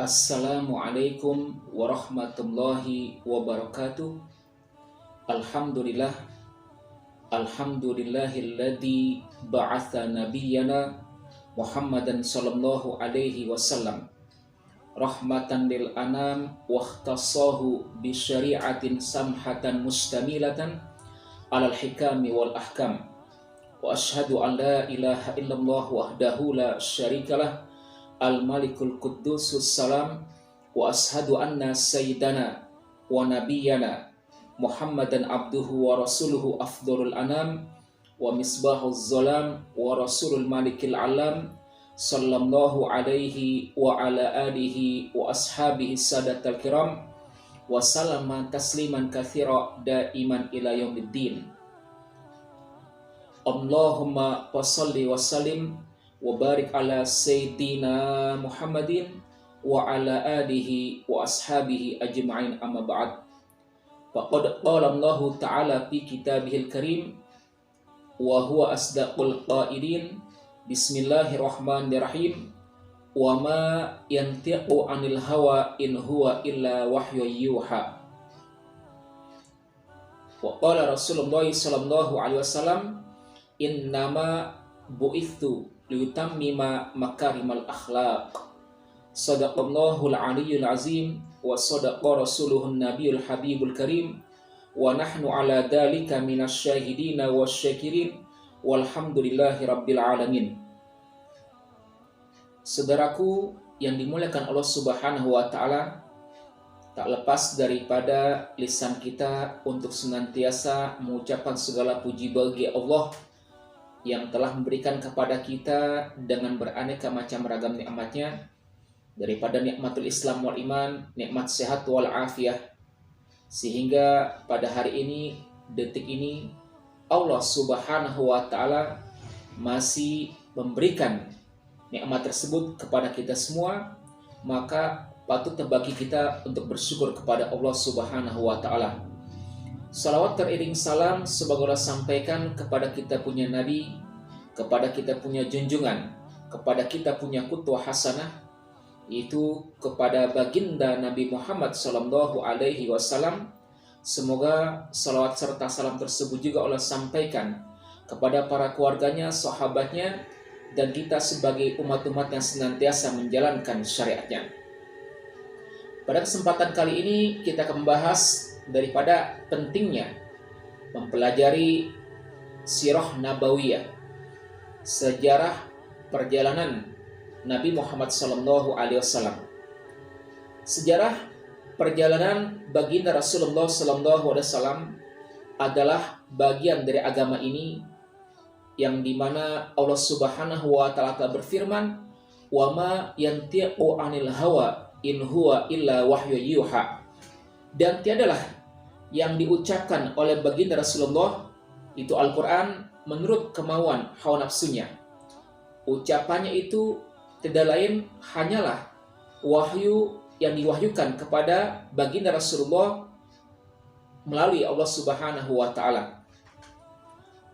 Assalamualaikum warahmatullahi wabarakatuh. Alhamdulillah, alhamdulillahilladzi ba'atha nabiyyana Muhammadan sallallahu alaihi wasallam rahmatan lil anam wa ikhtassahu bi syari'atin samhatan mustamilatan alal hikami wal ahkam. Wa ashhadu an la ilaha illallah wahdahu la syarikalah al-malikul quddusus salam. Wa ashhadu anna sayyidana wa nabiyyana Muhammadan abduhu wa rasuluhu afdhalul anam wa misbahuz zalam wa rasulul malikil alam sallallahu alaihi wa ala alihi wa ashabihi sadatal kiram wa salama tasliman katsira daiman ila yaumiddin. Allahumma wassalli wa sallim wa barik ala sayyidina Muhammadin wa ala alihi wa ashabihi ajma'in, amma ba'd. Faqad qala Allah ta'ala fi kitabihil karim wa huwa asdaqul qailin, bismillahirrahmanirrahim, wa ma yantiqu anil hawa in huwa illa wahyu yuha. Wa qala Rasulullah sallallahu alaihi wasallam, innama bu'ithu liyutammima makarimal akhlaq. Sadaqallahul aliyyul azim wa sadaqa rasuluhun nabiyul habibul karim wa nahnu ala dhalika minasyahidina wasyakirin walhamdulillahi rabbil alamin. Saudaraku yang dimuliakan Allah Subhanahu wa taala, tak lepas daripada lisan kita untuk senantiasa mengucapkan segala puji bagi Allah yang telah memberikan kepada kita dengan beraneka macam ragam nikmatnya, daripada nikmatul Islam wal iman, nikmat sehat wal afiyah, sehingga pada hari ini, detik ini, Allah Subhanahu wa taala masih memberikan nikmat tersebut kepada kita semua. Maka patut bagi kita untuk bersyukur kepada Allah Subhanahu wa taala. Salawat teriring salam semoga Allah sampaikan kepada kita punya nabi, kepada kita punya junjungan, kepada kita punya qudwah hasanah, itu kepada baginda Nabi Muhammad sallallahu alaihi wasallam. Semoga salawat serta salam tersebut juga Allah sampaikan kepada para keluarganya, sahabatnya, dan kita sebagai umat-umat yang senantiasa menjalankan syariatnya. Pada kesempatan kali ini kita akan membahas daripada pentingnya mempelajari sirah nabawiyah, sejarah perjalanan Nabi Muhammad sallallahu alaihi wasallam. Sejarah perjalanan baginda Rasulullah sallallahu alaihi wasallam adalah bagian dari agama ini, yang dimana Allah Subhanahu wa taala telah berfirman, wa ma yantiqu anil hawa in huwa illa wahyu yuha. Dan tiadalah yang diucapkan oleh baginda Rasulullah itu Al-Quran menurut kemauan hawa nafsunya. Ucapannya itu tidak lain hanyalah wahyu yang diwahyukan kepada baginda Rasulullah melalui Allah Subhanahu wa taala.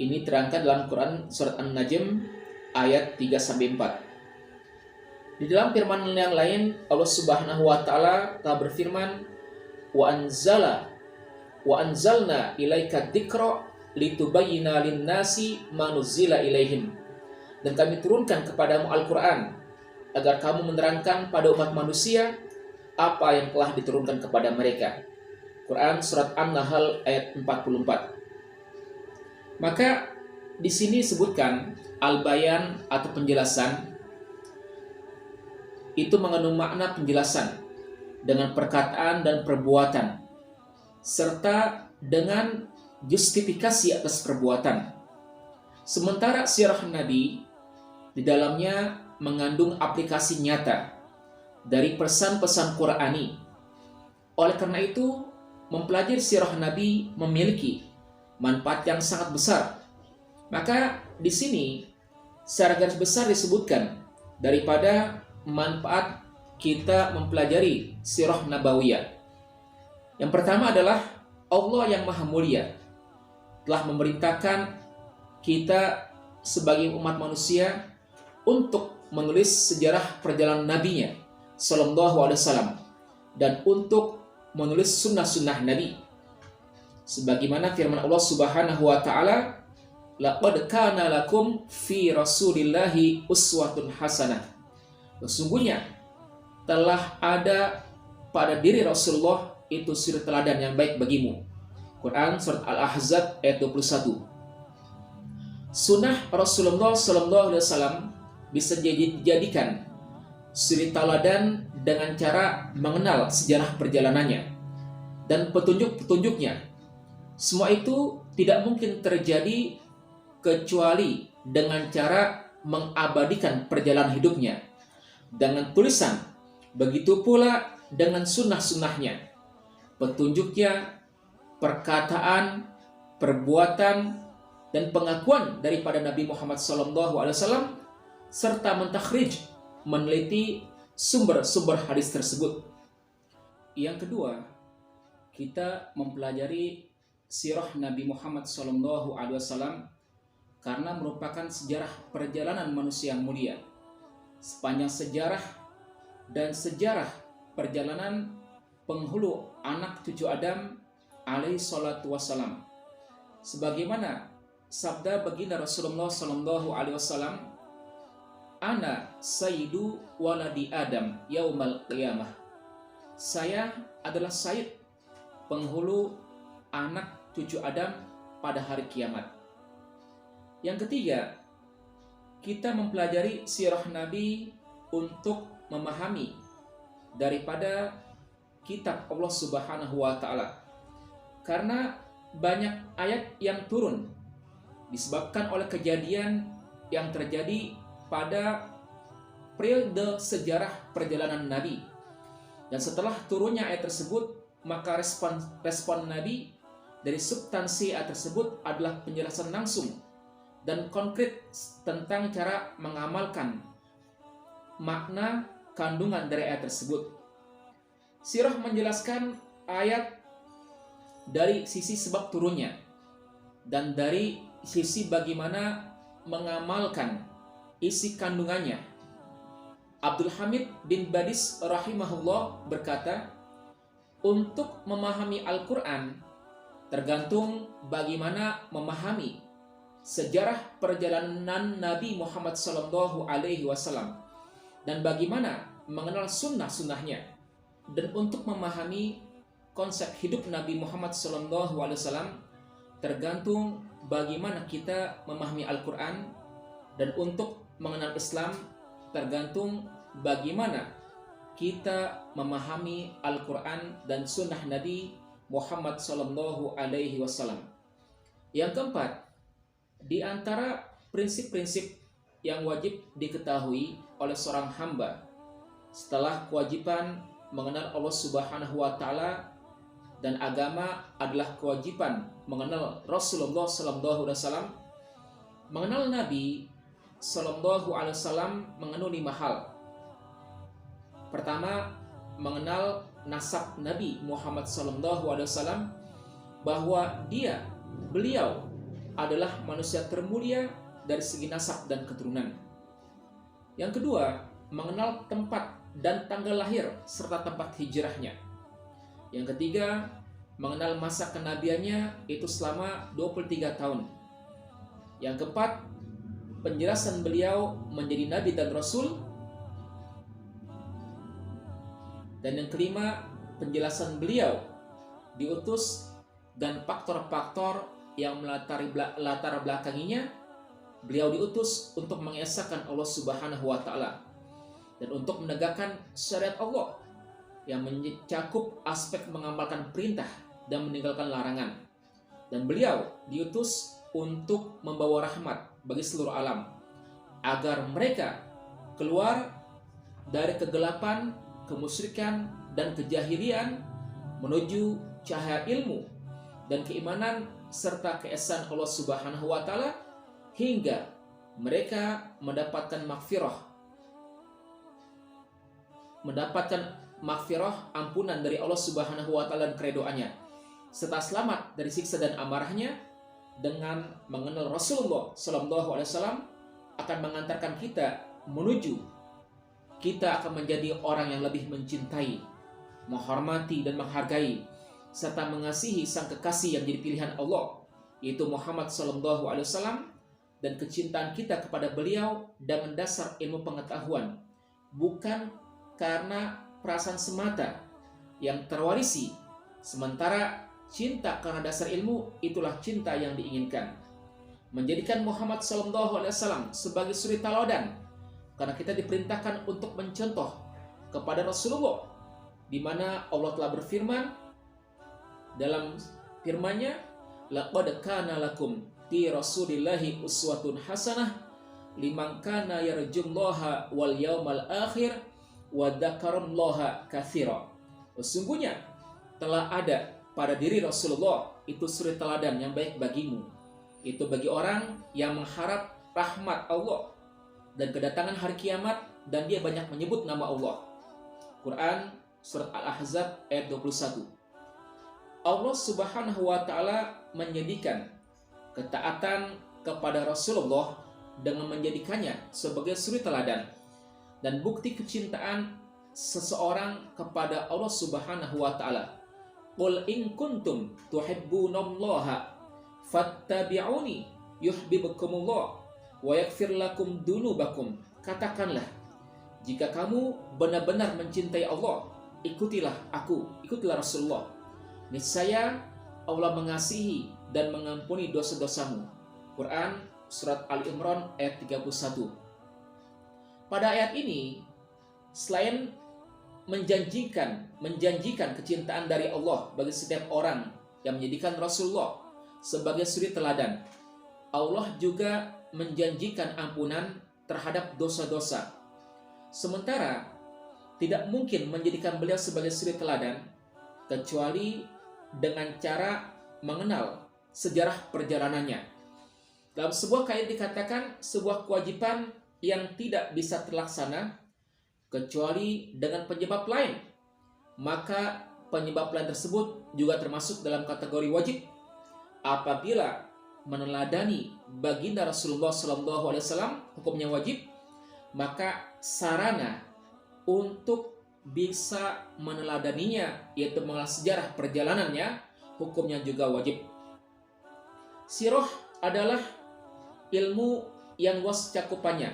Ini terangkan dalam Quran surat An-Najm ayat 3-4. Di dalam firman yang lain Allah Subhanahu wa taala telah berfirman, wa anzalna ilaika dzikra litubayyina lin-nasi ma nuzila ilaihim. Dan kami turunkan kepadamu Al-Quran agar kamu menerangkan pada umat manusia apa yang telah diturunkan kepada mereka. Quran surat An-Nahl ayat 44. Maka di sini disebutkan al-bayan atau penjelasan itu mengandung makna penjelasan dengan perkataan dan perbuatan, serta dengan justifikasi atas perbuatan. Sementara sirah Nabi di dalamnya mengandung aplikasi nyata dari pesan-pesan Qur'ani. Oleh karena itu, mempelajari sirah Nabi memiliki manfaat yang sangat besar. Maka di sini secara garis besar disebutkan daripada manfaat kita mempelajari sirah nabawiyah. Yang pertama adalah Allah yang Maha Mulia telah memerintahkan kita sebagai umat manusia untuk menulis sejarah perjalanan nabinya Sallallahu Alaihi Wasallam dan untuk menulis sunnah-sunnah Nabi. Sebagaimana firman Allah Subhanahu Wa Taala, laqad kana lakum fi Rasulillahi uswatun hasanah. Sesungguhnya telah ada pada diri Rasulullah itu suri teladan yang baik bagimu. Quran surat Al-Ahzab ayat 21. Sunnah Rasulullah Sallallahu Alaihi Wasallam bisa dijadikan suri teladan dengan cara mengenal sejarah perjalanannya dan petunjuk-petunjuknya. Semua itu tidak mungkin terjadi kecuali dengan cara mengabadikan perjalanan hidupnya dengan tulisan. Begitu pula dengan sunnah-sunnahnya, petunjuknya, perkataan, perbuatan, dan pengakuan daripada Nabi Muhammad SAW, serta mentakhrij, meneliti sumber-sumber hadis tersebut. Yang kedua, kita mempelajari sirah Nabi Muhammad SAW karena merupakan sejarah perjalanan manusia yang mulia. Sepanjang sejarah dan sejarah perjalanan penghulu anak cucu Adam alaihi salatu wassalam, sebagaimana sabda baginda Rasulullah sallallahu alaihi wasallam, ana sayyidu waladi Adam yaumal qiyamah. Saya adalah sayyid penghulu anak cucu Adam pada hari kiamat. Yang ketiga, kita mempelajari sirah Nabi untuk memahami daripada kitab Allah Subhanahu wa Ta'ala, karena banyak ayat yang turun disebabkan oleh kejadian yang terjadi pada periode sejarah perjalanan Nabi. Dan setelah turunnya ayat tersebut, maka respon Nabi dari substansi ayat tersebut adalah penjelasan langsung dan konkret tentang cara mengamalkan makna kandungan dari ayat tersebut. Sirah menjelaskan ayat dari sisi sebab turunnya dan dari sisi bagaimana mengamalkan isi kandungannya. Abdul Hamid bin Badis rahimahullah berkata, untuk memahami Al-Quran tergantung bagaimana memahami sejarah perjalanan Nabi Muhammad SAW dan bagaimana mengenal sunnah-sunnahnya. Dan untuk memahami konsep hidup Nabi Muhammad SAW tergantung bagaimana kita memahami Al-Quran, dan untuk mengenal Islam tergantung bagaimana kita memahami Al-Quran dan sunnah Nabi Muhammad SAW. Yang keempat, di antara prinsip-prinsip yang wajib diketahui oleh seorang hamba setelah kewajiban mengenal Allah Subhanahu wa Ta'ala dan agama adalah kewajiban mengenal Rasulullah sallallahu alaihi wasallam. Mengenal Nabi sallallahu alaihi wasallam mengandung 5 hal. Pertama, mengenal nasab Nabi Muhammad sallallahu alaihi wasallam, bahwa beliau adalah manusia termulia dari segi nasab dan keturunan. Yang kedua, mengenal tempat dan tanggal lahir serta tempat hijrahnya. Yang ketiga, mengenal masa kenabiannya itu selama 23 tahun. Yang keempat, penjelasan beliau menjadi nabi dan rasul. Dan yang kelima, penjelasan beliau diutus dan faktor-faktor yang latar belakanginya beliau diutus untuk mengesahkan Allah Subhanahu wa Ta'ala dan untuk menegakkan syariat Allah yang mencakup aspek mengamalkan perintah dan meninggalkan larangan. Dan beliau diutus untuk membawa rahmat bagi seluruh alam agar mereka keluar dari kegelapan, kemusyrikan, dan kejahilian menuju cahaya ilmu dan keimanan serta keesaan Allah Subhanahu wa Ta'ala, hingga mereka mendapatkan maghfirah, ampunan dari Allah Subhanahu wa Ta'ala dan keredoannya, serta selamat dari siksa dan amarahnya. Dengan mengenal Rasulullah sallallahu alaihi wasallam akan mengantarkan kita menuju kita akan menjadi orang yang lebih mencintai, menghormati dan menghargai serta mengasihi sang kekasih yang jadi pilihan Allah, yaitu Muhammad SAW, dan kecintaan kita kepada beliau dengan dasar ilmu pengetahuan, bukan karena perasaan semata yang terwarisi. Sementara cinta karena dasar ilmu itulah cinta yang diinginkan. Menjadikan Muhammad SAW sebagai suri teladan, karena kita diperintahkan untuk mencontoh kepada Rasulullah, di mana Allah telah berfirman dalam firman-Nya, laqad kana lakum fi rasulillahi uswatun hasanah liman kana yarjullaha wal yaumal akhir wa dzakarallaha katsira. Sesungguhnya telah ada pada diri Rasulullah itu suri teladan yang baik bagimu, itu bagi orang yang mengharap rahmat Allah dan kedatangan hari kiamat, dan dia banyak menyebut nama Allah. Quran surat Al-Ahzab ayat 21. Allah Subhanahu wa taala menjadikan ketaatan kepada Rasulullah dengan menjadikannya sebagai suri teladan dan bukti kecintaan seseorang kepada Allah Subhanahu wa taala. Qul in kuntum tuhibbunallaha fattabi'uni yuhibbukumullah wa yaghfir lakum dzunubakum. Katakanlah, jika kamu benar-benar mencintai Allah, ikutilah aku, ikutilah Rasulullah. Niscaya Allah mengasihi dan mengampuni dosa-dosamu. Quran surat Al-Imran ayat 31. Pada ayat ini, selain menjanjikan kecintaan dari Allah bagi setiap orang yang menjadikan Rasulullah sebagai suri teladan, Allah juga menjanjikan ampunan terhadap dosa-dosa. Sementara tidak mungkin menjadikan beliau sebagai suri teladan kecuali dengan cara mengenal sejarah perjalanannya. Dalam sebuah kaidah dikatakan sebuah kewajiban yang tidak bisa terlaksana kecuali dengan penyebab lain, maka penyebab lain tersebut juga termasuk dalam kategori wajib. Apabila meneladani baginda Rasulullah SAW hukumnya wajib, maka sarana untuk bisa meneladaninya, yaitu mengenal sejarah perjalanannya, hukumnya juga wajib. Sirah adalah ilmu yang luas cakupannya,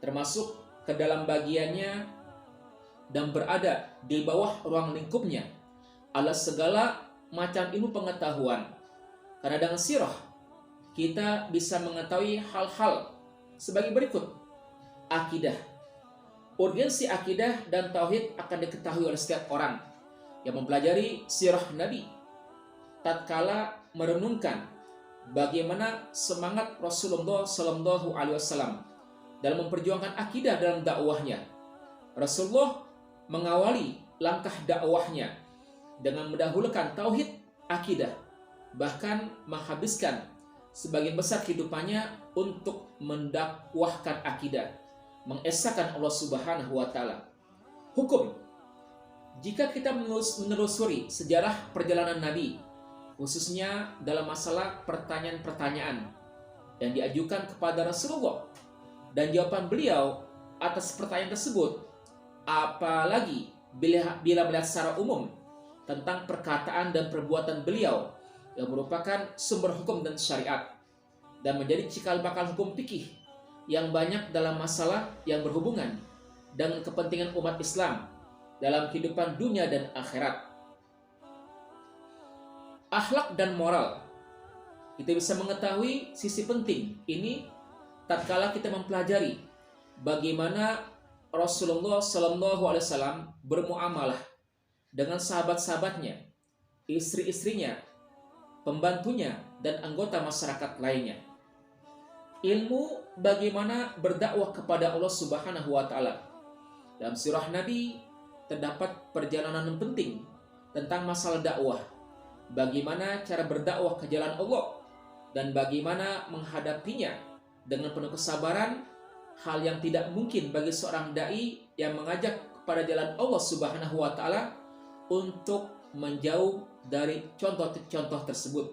termasuk ke dalam bagiannya dan berada di bawah ruang lingkupnya adalah segala macam ilmu pengetahuan. Karena dengan sirah kita bisa mengetahui hal-hal sebagai berikut. Akidah. Urgensi akidah dan tauhid akan diketahui oleh setiap orang yang mempelajari sirah Nabi tatkala merenungkan bagaimana semangat Rasulullah SAW dalam memperjuangkan akidah dalam dakwahnya. Rasulullah mengawali langkah dakwahnya dengan mendahulukan tauhid akidah, bahkan menghabiskan sebagian besar kehidupannya untuk mendakwahkan akidah, mengesahkan Allah Subhanahu wa taala. Hukum. Jika kita menelusuri sejarah perjalanan Nabi, khususnya dalam masalah pertanyaan-pertanyaan yang diajukan kepada Rasulullah dan jawaban beliau atas pertanyaan tersebut, apalagi bila melihat secara umum tentang perkataan dan perbuatan beliau yang merupakan sumber hukum dan syariat dan menjadi cikal bakal hukum fikih yang banyak dalam masalah yang berhubungan dengan kepentingan umat Islam dalam kehidupan dunia dan akhirat. Akhlak dan moral. Kita bisa mengetahui sisi penting ini tatkala kita mempelajari bagaimana Rasulullah SAW bermuamalah dengan sahabat-sahabatnya, istri-istrinya, pembantunya, dan anggota masyarakat lainnya. Ilmu bagaimana berdakwah kepada Allah Subhanahu wa taala. Dalam sirah Nabi terdapat perjalanan yang penting tentang masalah dakwah. Bagaimana cara berdakwah ke jalan Allah dan bagaimana menghadapinya dengan penuh kesabaran, hal yang tidak mungkin bagi seorang dai yang mengajak kepada jalan Allah Subhanahu wa taala untuk menjauh dari contoh-contoh tersebut.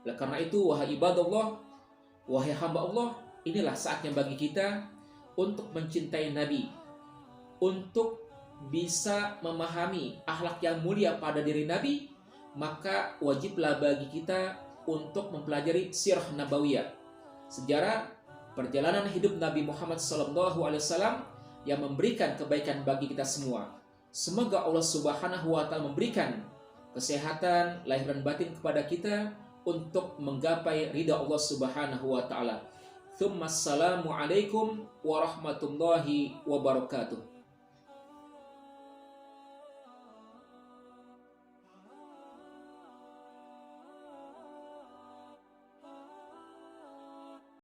Oleh karena itu, wahai ibadallah, wahai hamba Allah, inilah saatnya bagi kita untuk mencintai Nabi, untuk bisa memahami akhlak yang mulia pada diri Nabi, maka wajiblah bagi kita untuk mempelajari sirah nabawiyah, sejarah perjalanan hidup Nabi Muhammad SAW yang memberikan kebaikan bagi kita semua. Semoga Allah Subhanahu wa Ta'ala memberikan kesehatan lahir dan batin kepada kita untuk menggapai ridha Allah Subhanahu wa Ta'ala. Assalamualaikum warahmatullahi wabarakatuh.